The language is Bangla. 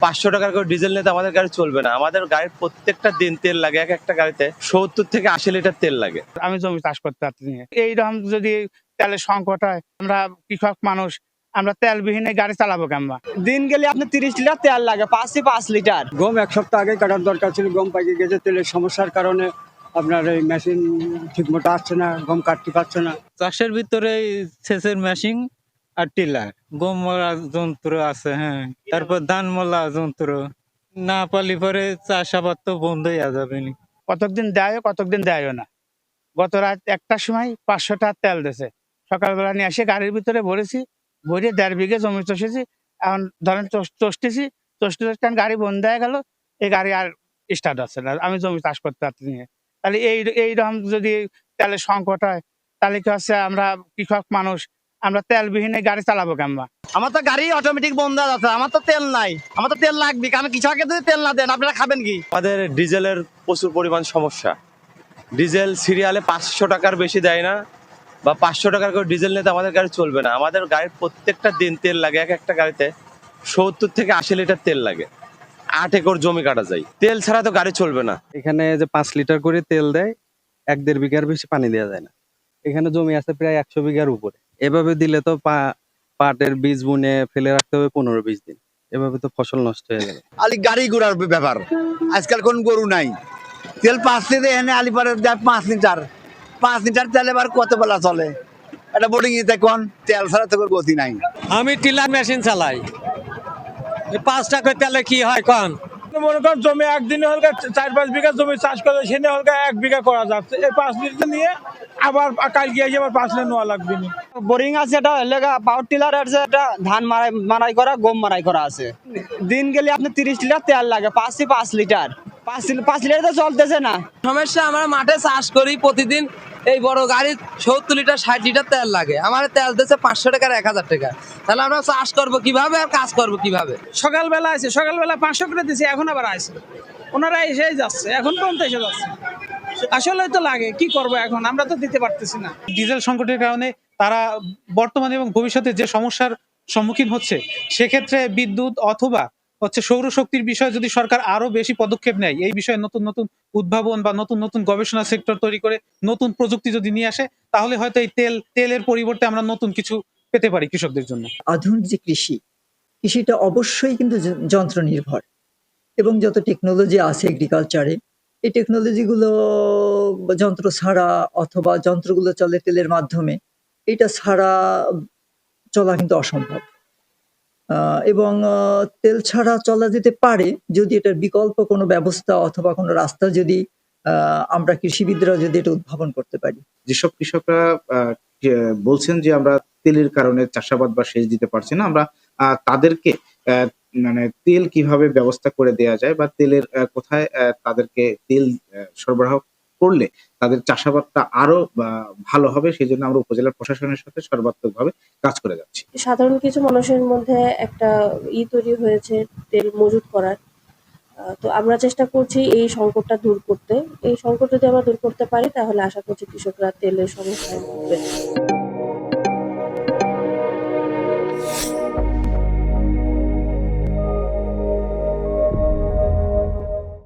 500 টাকার করে ডিজেল নিতে আমাদের গাড়ি চলবে না। আমাদের গাড়ির প্রত্যেকটা দিন তেল লাগে, এক একটা গাড়িতে 70 থেকে 80 লিটার তেল লাগে। আমি জমি চাষ করতে পারছি না। এইরকম যদি তেলের সংকট হয়, আমরা কৃষক মানুষ, আমরা তেলবিহীন গাড়ি চালাবো কেমন? দিন গেলে আপনি 30 লিটার তেল লাগে, 5 লিটার। গম এক সপ্তাহ আগে কাটার দরকার ছিল, গম পাইকে গেছে, তেলের সমস্যার কারণে আপনার এই মেশিন ঠিক মতো আসছে না, গম কাটতে পারছে না। চাষের ভিতরে সেচের মেশিন আর টিলার, গম মলা যন্ত্র আছে, হ্যাঁ, তারপর ধান মলা যন্ত্র না পালি পরে চাষাবাদ তো বন্ধই যাবে। কতদিন দেয়, কতদিন দেয়ও না। গত রাত 1টার সময় 500 টাকা তেল দিয়েছে। সকালবেলা নিয়ে এসে গাড়ির ভিতরে ভরেছি, ভরে 1.5 বিঘে জমি চষেছি। এখন ধরেন চষতেছি, গাড়ি বন্ধ হয়ে গেল, এই গাড়ি আর স্টার্ট হচ্ছে না। আমি জমি চাষ করতে পারছি না। তাহলে এইরকম যদি তেলের সংকট হয়, তাহলে কি হচ্ছে, আমরা কৃষক মানুষ, আমরা তেলবিহীন গাড়ি চালাবো কেমন? আমার তো গাড়ি অটোমেটিক বন্ধ হয়ে যাচ্ছে, আমার তো তেল নাই, আমার তো তেল লাগবে। কারণ কৃষককে যদি তেল না দেন আপনারা খাবেন কি? আমাদের ডিজেলের প্রচুর পরিমাণ সমস্যা। ডিজেল সিরিয়ালে 500 টাকার বেশি দেয় না, বা 500 টাকার করে ডিজেল নিতে আমাদের গাড়ি চলবে না। আমাদের গাড়ির প্রত্যেকটা দিন তেল লাগে, এক একটা গাড়িতে 70 থেকে 80 লিটার তেল লাগে। 8 একর জমি কাটা যায়, তেল ছাড়া তো গাড়ি চলবে না। এখানে যে 5 লিটার করে তেল দেয়, 1-1.5 বিঘার বেশি পানি দেওয়া যায় না। এখানে জমি আছে প্রায় 100 বিঘার উপরে। এভাবে দিলে তো পাটের বীজ বুনে ফেলে রাখতে হবে 15-20 দিন। এভাবে তো ফসল নষ্ট হয়ে যাবে। আলি গাড়ি ঘোড়ার ব্যাপার, আজকাল কোন গরু নাই। তেল 5 লিটার এনে আলিপারে দেয় 5 লিটার তেল এবার কত বেলা চলে? এটা বোর্ডিং এ দেখুন, তেল ছাড়া তো কোনো গতি নাই। আমি টিলার মেশিন চালাই, 5 টাকা তেলে কি হয় কন? মনে করেন জমি একদিনে হলকা 4-5 বিঘা জমি চাষ করে, সেনে হলকা 1 বিঘা করা যাচ্ছে। এই 5 লিটার নিয়ে আবার কালকে এসে আবার 5 লিটার নেওয়া লাগবে না। বোরিং আছে, এটা পাওয়ার টিলার আছে, এটা ধান মারাই করা, গম মারাই করা আছে। দিন গেলে আপনি 30 লিটার তেল লাগে, 5 লিটার। 5 লিটার তো চলতেছে না। সমস্যা, আমরা মাঠে চাষ করি প্রতিদিন, এই বড় গাড়ি 70 লিটার 60 লিটার তেল লাগে। আমার তেল দিচ্ছে 500 টাকার 1000 টাকা। তাহলে আমরা চাষ করব কিভাবে আর কাজ করব কিভাবে? সকালবেলা আছে, সকালবেলা 500 করে দিয়েছে, এখন আবার আসে, ওনারা এসেই যাচ্ছে, এখন পর্যন্ত এসে যাচ্ছে। আসলে তো লাগে, কি করব এখন, আমরা তো দিতে পারতেছি না। ডিজেল সংকটের কারণে তারা বর্তমানে এবং ভবিষ্যতে যে সমস্যার সম্মুখীন হচ্ছে, সেক্ষেত্রে বিদ্যুৎ অথবা সৌরশক্তির বিষয়ে যদি সরকার আরো বেশি পদক্ষেপ নেয়, এই বিষয়ে নতুন নতুন উদ্ভাবন বা নতুন নতুন গবেষণা সেক্টর তৈরি করে নতুন প্রযুক্তি যদি নিয়ে আসে, তাহলে হয়তো এই তেলের পরিবর্তে আমরা নতুন কিছু পেতে পারি কৃষকদের জন্য। আধুনিক যে কৃষিটা অবশ্যই কিন্তু যন্ত্র নির্ভর, এবং যত টেকনোলজি আছে এগ্রিকালচারে, এই টেকনোলজিগুলো যন্ত্র ছাড়া, অথবা যন্ত্রগুলো চলে তেলের মাধ্যমে, এটা ছাড়া চলা কিন্তু অসম্ভব। এবং তেল ছাড়া চলা যেতে পারে যদি এটার বিকল্প কোনো ব্যবস্থা অথবা কোনো রাস্তা যদি আমরা কৃষিবিদরা যদি এটা উদ্ভাবন করতে পারি। যেসব কৃষকরা বলছেন যে আমরা তেলের কারণে চাষাবাদ বা সেচ দিতে পারছি না, আমরা তাদেরকে মানে তেল কিভাবে ব্যবস্থা করে দেয়া যায়, বা তেলের কোথায় তাদেরকে তেল সরবরাহ করলে তাদের চাষাবাদটা আরো ভালো হবে, সেই জন্য আমরা উপজেলা প্রশাসনের সাথে সর্বাত্মকভাবে কাজ করে যাচ্ছি। সাধারণ কিছু মানুষের মধ্যে একটা তৈরি হয়েছে তেল মজুত করার। তো আমরা চেষ্টা করছি এই সংকটটা দূর করতে। এই সংকট যদি আমরা দূর করতে পারি, তাহলে আশা করছি কৃষকরা তেলের সমস্যায় ভুগবে না।